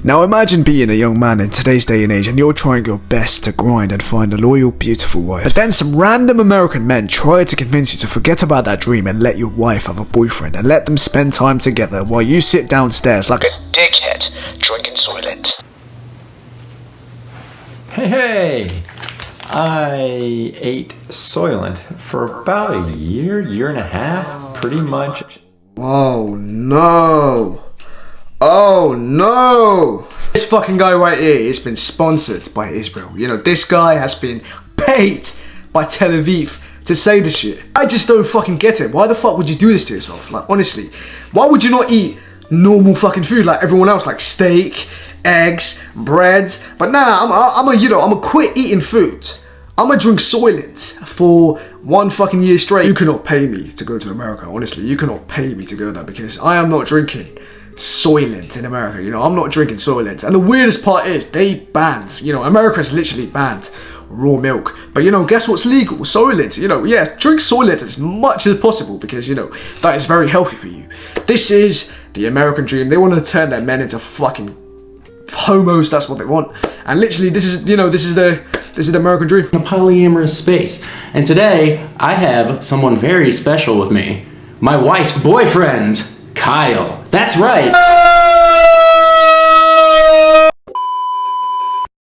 Now imagine being a young man in today's day and age and you're trying your best to grind and find a loyal, beautiful wife. But then some random American men try to convince you to forget about that dream and let your wife have a boyfriend and let them spend time together while you sit downstairs like a dickhead drinking Soylent. Hey, I ate Soylent for about a year and a half, pretty much. Oh no. Oh no! This fucking guy right here has been sponsored by Israel. You know, this guy has been paid by Tel Aviv to say this shit. I just don't fucking get it. Why the fuck would you do this to yourself? Like, honestly, why would you not eat normal fucking food like everyone else? Like steak, eggs, bread. But nah, I'm a quit eating food. I'm gonna drink Soylent for 1 fucking year straight. You cannot pay me to go to America, honestly. You cannot pay me to go there because I am not drinking Soylent in America. You know, I'm not drinking Soylent. And the weirdest part is they banned, you know, America's literally banned raw milk. But you know, guess what's legal? Soylent. You know, yeah, drink Soylent as much as possible because, you know, that is very healthy for you. This is the American dream. They want to turn their men into fucking homos. That's what they want. And literally, this is the American dream. A polyamorous space. And today, I have someone very special with me. My wife's boyfriend, Kyle. That's right.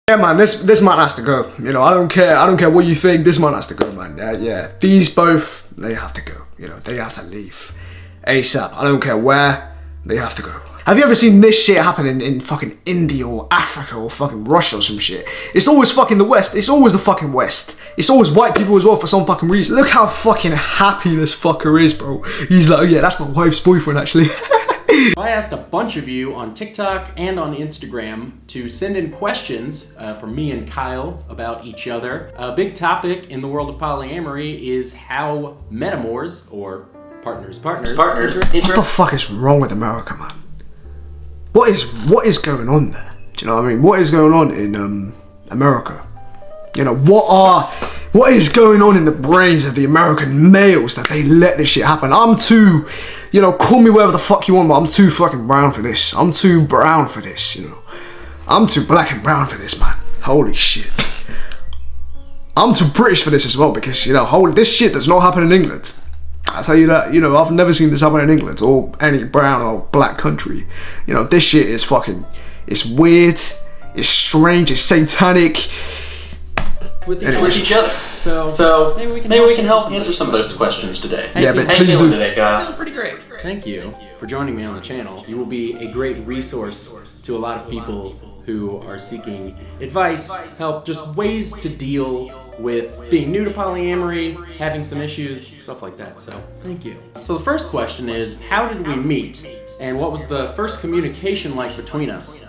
Yeah, man, this man has to go. You know, I don't care what you think. This man has to go, man. Yeah. These both, they have to go. You know, they have to leave ASAP. I don't care where, they have to go. Have you ever seen this shit happening in fucking India or Africa or fucking Russia or some shit? It's always fucking the West. It's always the fucking West. It's always white people as well for some fucking reason. Look how fucking happy this fucker is, bro. He's like, oh yeah, that's my wife's boyfriend actually. I asked a bunch of you on TikTok and on Instagram to send in questions from me and Kyle about each other. A big topic in the world of polyamory is how metamors, or partners. What the fuck is wrong with America, man? What is going on there? Do you know what I mean? What is going on in America? You know, what is going on in the brains of the American males that they let this shit happen? I'm too, you know, call me whatever the fuck you want, but I'm too fucking brown for this. I'm too brown for this, you know. I'm too black and brown for this, man. Holy shit. I'm too British for this as well because, you know, this shit does not happen in England. I tell you that, you know, I've never seen this happen in England or any brown or black country. You know, this shit is fucking, it's weird, it's strange, it's satanic. With each other. So maybe we can help answer some of those questions today. Yeah, but how please you feeling do. today, Kyle? Pretty great. Thank you for joining me on the channel. You will be a great resource to a lot of people who are seeking advice, help, just ways to deal with being new to polyamory, having some issues, stuff like that. So thank you. So the first question is, how did we meet? And what was the first communication like between us?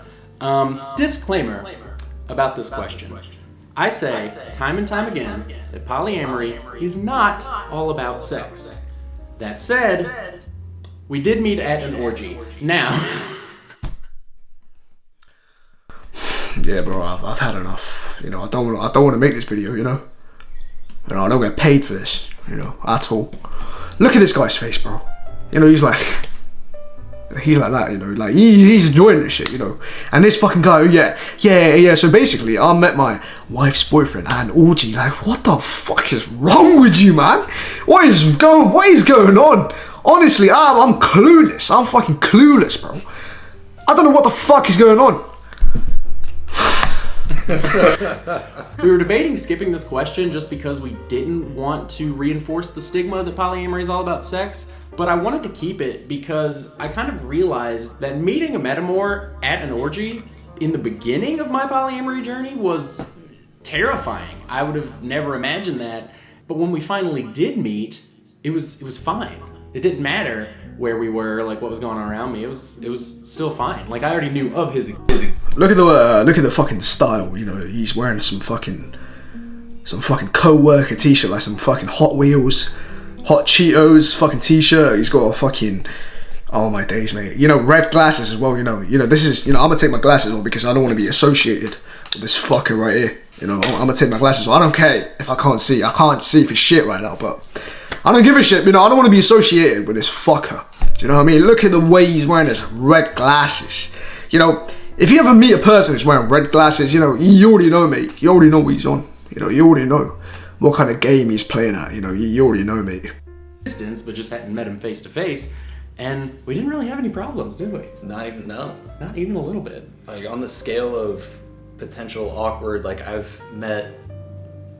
Disclaimer about this question. I say time and time again that polyamory is not all about sex. That said, we did meet at an orgy. Now, yeah, bro, I've had enough. You know, I don't want to make this video. You know, I don't get paid for this. You know, at all. Look at this guy's face, bro. You know, he's like that, you know, like he's enjoying this shit, you know. And this fucking guy, yeah. So basically, I met my wife's boyfriend at an orgy. Like, what the fuck is wrong with you, man? What is going on? Honestly, I'm clueless. I'm fucking clueless, bro. I don't know what the fuck is going on. We were debating skipping this question just because we didn't want to reinforce the stigma that polyamory is all about sex. But I wanted to keep it because I kind of realized that meeting a metamor at an orgy in the beginning of my polyamory journey was terrifying. I would have never imagined that. But when we finally did meet, it was fine. It didn't matter where we were, like what was going on around me. It was still fine. Like I already knew of his. Look at the fucking style. You know, he's wearing some fucking co-worker t-shirt, like some fucking Hot Wheels, Hot Cheetos fucking t-shirt. He's got a fucking, oh my days, mate. You know, red glasses as well. You know, this is, you know, I'm gonna take my glasses off because I don't want to be associated with this fucker right here. You know, I'm gonna take my glasses off. I don't care if I can't see. I can't see for shit right now, but I don't give a shit. You know, I don't want to be associated with this fucker. Do you know what I mean? Look at the way he's wearing his red glasses. You know, if you ever meet a person who's wearing red glasses, you know, you already know, mate. You already know what he's on. You know, you already know what kind of game he's playing at. You know, you already know, mate. Distance, but just hadn't met him face to face, and we didn't really have any problems, did we? Not even, no. Not even a little bit. Like, on the scale of potential awkward, like, I've met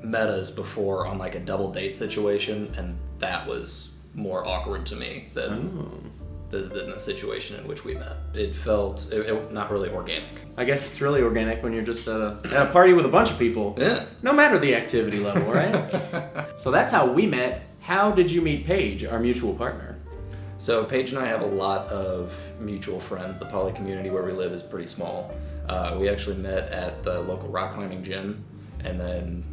metas before on, like, a double date situation, and that was more awkward to me than the situation in which we met. It felt not really organic. I guess it's really organic when you're just at a party with a bunch of people. Yeah. No matter the activity level, right? So that's how we met. How did you meet Paige, our mutual partner? So Paige and I have a lot of mutual friends. The poly community where we live is pretty small. We actually met at the local rock climbing gym, and then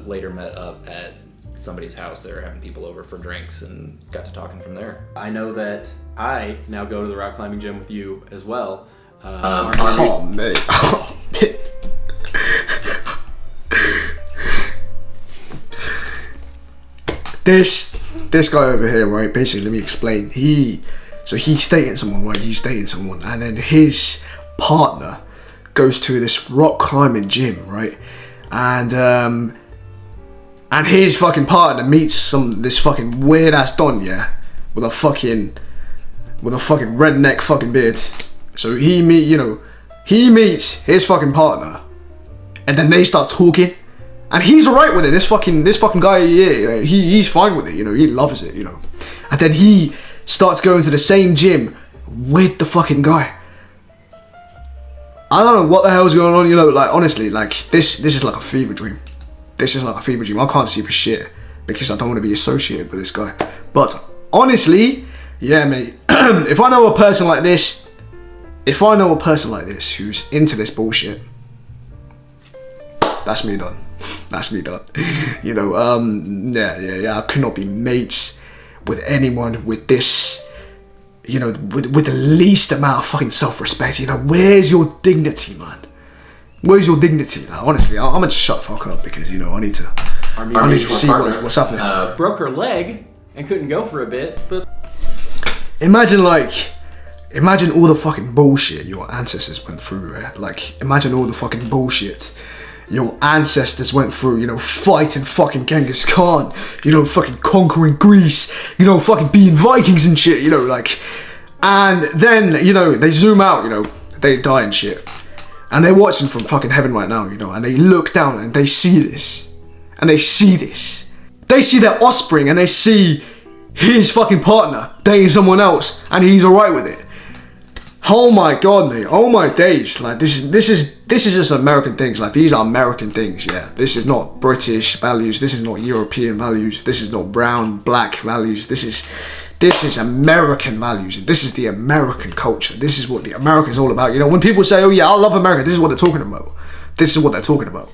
later met up at somebody's house. They were having people over for drinks and got to talking from there. I know that I now go to the rock climbing gym with you as well. Oh, mate. Oh, mate. This guy over here, right? Basically, let me explain. He's dating someone, right? He's dating someone, and then his partner goes to this rock climbing gym, right? And his fucking partner meets this fucking weird ass don, yeah, with a fucking redneck fucking beard. So he meets his fucking partner, and then they start talking. And he's alright with it. This fucking guy, yeah, he's fine with it, you know, he loves it, you know. And then he starts going to the same gym with the fucking guy. I don't know what the hell's going on, you know, like, honestly, like, this is like a fever dream. This is like a fever dream. I can't see for shit because I don't want to be associated with this guy. But honestly, yeah, mate, if I know a person like this who's into this bullshit, that's me done. That's me done. You know, yeah. I could not be mates with anyone with this, you know, with the least amount of fucking self-respect. You know, where's your dignity, man? Where's your dignity? Like, honestly, I'm gonna just shut the fuck up because, you know, I need to see what's happening. Broke her leg and couldn't go for a bit, but Imagine all the fucking bullshit your ancestors went through, right? Like, imagine all the fucking bullshit your ancestors went through, you know, fighting fucking Genghis Khan, you know, fucking conquering Greece, you know, fucking being Vikings and shit, you know, like, and then, you know, they zoom out, you know, they die and shit, and they're watching from fucking heaven right now, you know, and they look down and they see this, they see their offspring, and they see his fucking partner dating someone else, and he's alright with it. Oh my god, mate. Oh my days. Like, this is just American things. Like, these are American things, yeah. This is not British values. This is not European values. This is not brown, black values. This is American values. This is the American culture. This is what the America is all about. You know, when people say, oh yeah, I love America, this is what they're talking about. This is what they're talking about.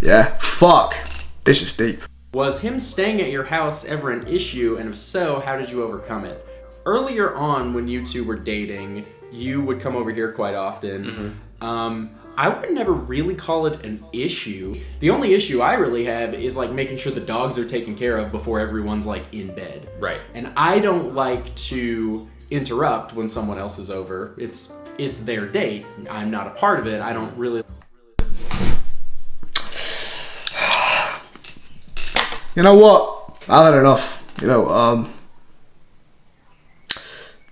Yeah? Fuck. This is deep. was him staying at your house ever an issue? And if so, how did you overcome it? Earlier on, when you two were dating, you would come over here quite often. Mm-hmm. I would never really call it an issue. The only issue I really have is like making sure the dogs are taken care of before everyone's like in bed. Right. And I don't like to interrupt when someone else is over. It's their date. I'm not a part of it. I don't really. You know what? I've had enough. You know,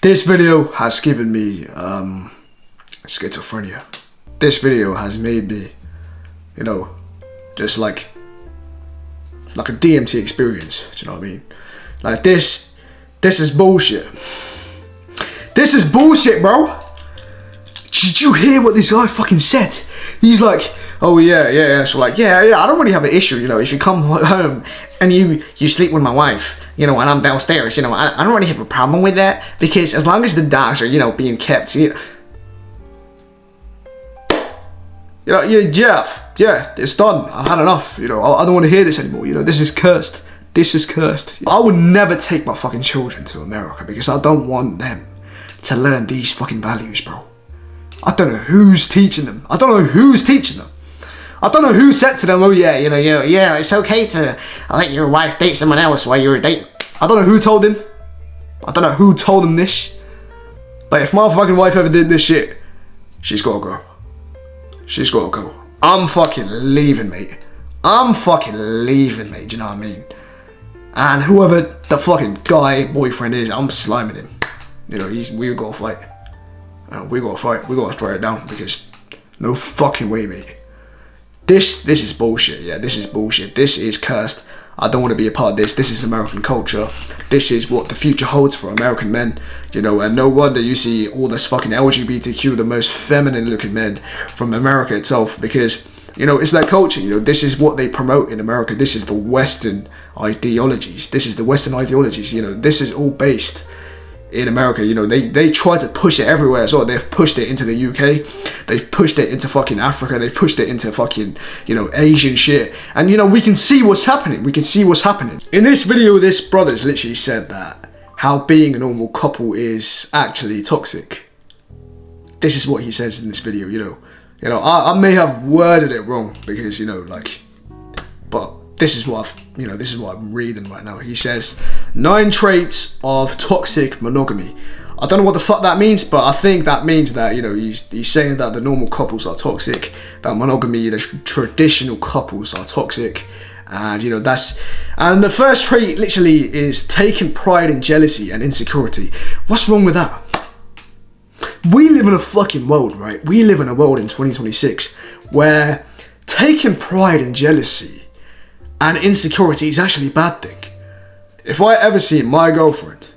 this video has given me schizophrenia. This video has made me, you know, just like a DMT experience. Do you know what I mean? Like this is bullshit. This is bullshit, bro. Did you hear what this guy fucking said? He's like, oh yeah. So like, yeah, I don't really have an issue, you know, if you come home and you sleep with my wife, you know, and I'm downstairs, you know, I don't really have a problem with that, because as long as the dogs are, you know, being kept, you know, yeah, Jeff, yeah, it's done. I've had enough, you know, I don't want to hear this anymore, you know, this is cursed. This is cursed. I would never take my fucking children to America because I don't want them to learn these fucking values, bro. I don't know who's teaching them. I don't know who said to them, oh yeah, yeah, it's okay to let your wife date someone else while you're dating. I don't know who told him. I don't know who told him this. But if my fucking wife ever did this shit, she's gotta go. She's gotta go. I'm fucking leaving, mate. I'm fucking leaving, mate. Do you know what I mean? And whoever the fucking guy, boyfriend is, I'm sliming him. You know, we gotta fight. We gotta fight. We gotta throw it down because no fucking way, mate. This is bullshit. Yeah, this is bullshit. This is cursed. I don't want to be a part of this. This is American culture. This is what the future holds for American men. You know, and no wonder you see all this fucking LGBTQ, the most feminine looking men from America itself, because, you know, it's their culture. You know, this is what they promote in America. This is the Western ideologies. This is the Western ideologies. You know, this is all based in America. You know, they try to push it everywhere as well. They've pushed it into the UK. They've pushed it into fucking Africa. They've pushed it into fucking, you know, Asian shit. And, you know, we can see what's happening. We can see what's happening. In this video, this brother's literally said that how being a normal couple is actually toxic. This is what he says in this video, you know. You know, I may have worded it wrong because, you know, like, but this is what this is what I'm reading right now. He says 9 traits of toxic monogamy. I don't know what the fuck that means, but I think that means that, you know, he's saying that the normal couples are toxic, that monogamy, the traditional couples are toxic, and, you know, and the first trait literally is taking pride in jealousy and insecurity. What's wrong with that? We live in a fucking world, right? We live in a world in 2026 where taking pride in jealousy and insecurity is actually a bad thing. If I ever see my girlfriend,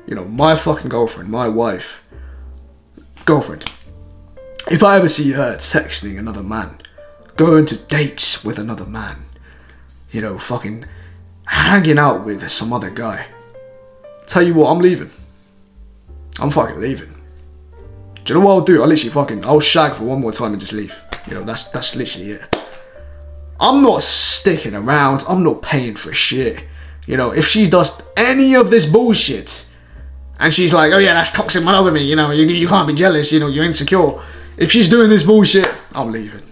you know, my fucking girlfriend, my wife, girlfriend, if I ever see her texting another man, going to dates with another man, you know, fucking hanging out with some other guy, tell you what, I'm leaving. I'm fucking leaving. Do you know what I'll do? I'll shag for one more time and just leave. You know, that's literally it. I'm not sticking around. I'm not paying for shit. You know, if she does any of this bullshit and she's like, oh yeah, that's toxic monogamy, you know, you can't be jealous, you know, you're insecure. If she's doing this bullshit, I'm leaving.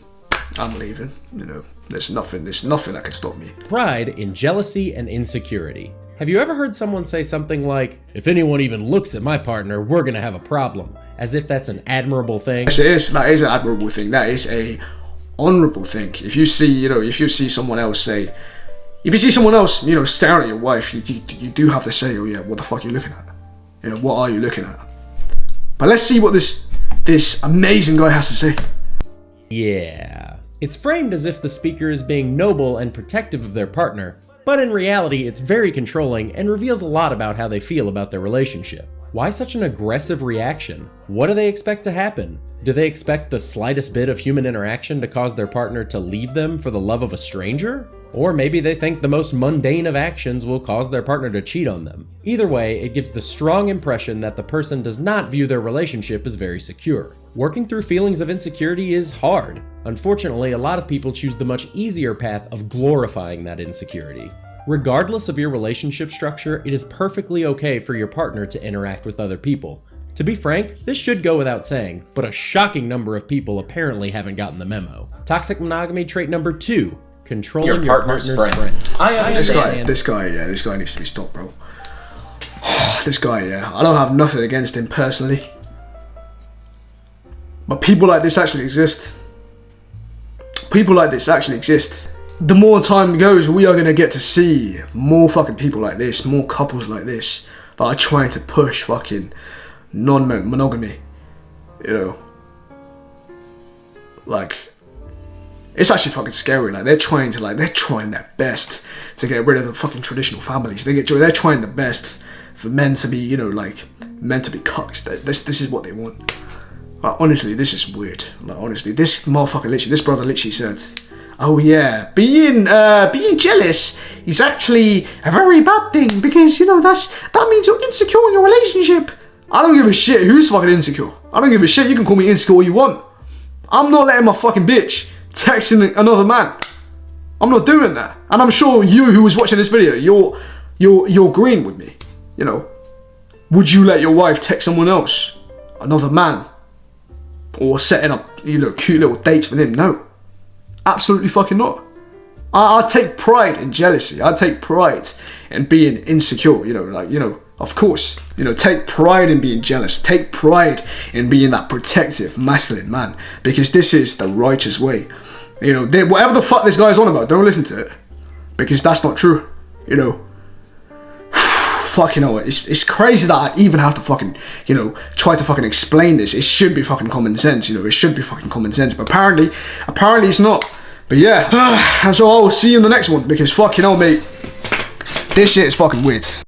You know, there's nothing that can stop me. Pride in jealousy and insecurity. Have you ever heard someone say something like, if anyone even looks at my partner, we're gonna have a problem? As if that's an admirable thing? Yes, it is. That is an admirable thing. That is a honorable thing. If you see someone else, you know, staring at your wife, you do have to say, oh yeah, what the fuck are you looking at? You know, what are you looking at? But let's see what this amazing guy has to say. Yeah. It's framed as if the speaker is being noble and protective of their partner, but in reality, it's very controlling and reveals a lot about how they feel about their relationship. Why such an aggressive reaction? What do they expect to happen? Do they expect the slightest bit of human interaction to cause their partner to leave them for the love of a stranger? Or maybe they think the most mundane of actions will cause their partner to cheat on them. Either way, it gives the strong impression that the person does not view their relationship as very secure. Working through feelings of insecurity is hard. Unfortunately, a lot of people choose the much easier path of glorifying that insecurity. Regardless of your relationship structure, it is perfectly okay for your partner to interact with other people. To be frank, this should go without saying, but a shocking number of people apparently haven't gotten the memo. Toxic monogamy trait number 2, controlling your partner's friends. I understand. This guy needs to be stopped, bro. This guy, yeah, I don't have nothing against him personally, but people like this actually exist. People like this actually exist. The more time goes, we are going to get to see more fucking people like this, more couples like this that are trying to push fucking non-monogamy, you know. Like, it's actually fucking scary. Like, they're trying their best to get rid of the fucking traditional families. They're trying their best for men to be, you know, like, men to be cucks. This is what they want. Like, honestly, this is weird. Like, honestly, this motherfucker this brother literally said, oh yeah, being jealous is actually a very bad thing because, you know, that means you're insecure in your relationship. I don't give a shit who's fucking insecure. I don't give a shit. You can call me insecure all you want. I'm not letting my fucking bitch texting another man. I'm not doing that. And I'm sure you who was watching this video, you're agreeing with me. You know, would you let your wife text someone else, another man, or setting up, you know, cute little dates with him? No. Absolutely fucking not. I take pride in jealousy. I take pride in being insecure, you know, like, you know, Of course, you know, take pride in being jealous. Take pride in being that protective, masculine man. Because this is the righteous way. You know, whatever the fuck this guy's on about, don't listen to it. Because that's not true. You know. Fucking hell, it's crazy that I even have to fucking, you know, try to fucking explain this. It should be fucking common sense, you know. It should be fucking common sense. But apparently it's not. But yeah. And so I'll see you in the next one. Because fucking hell, mate. This shit is fucking weird.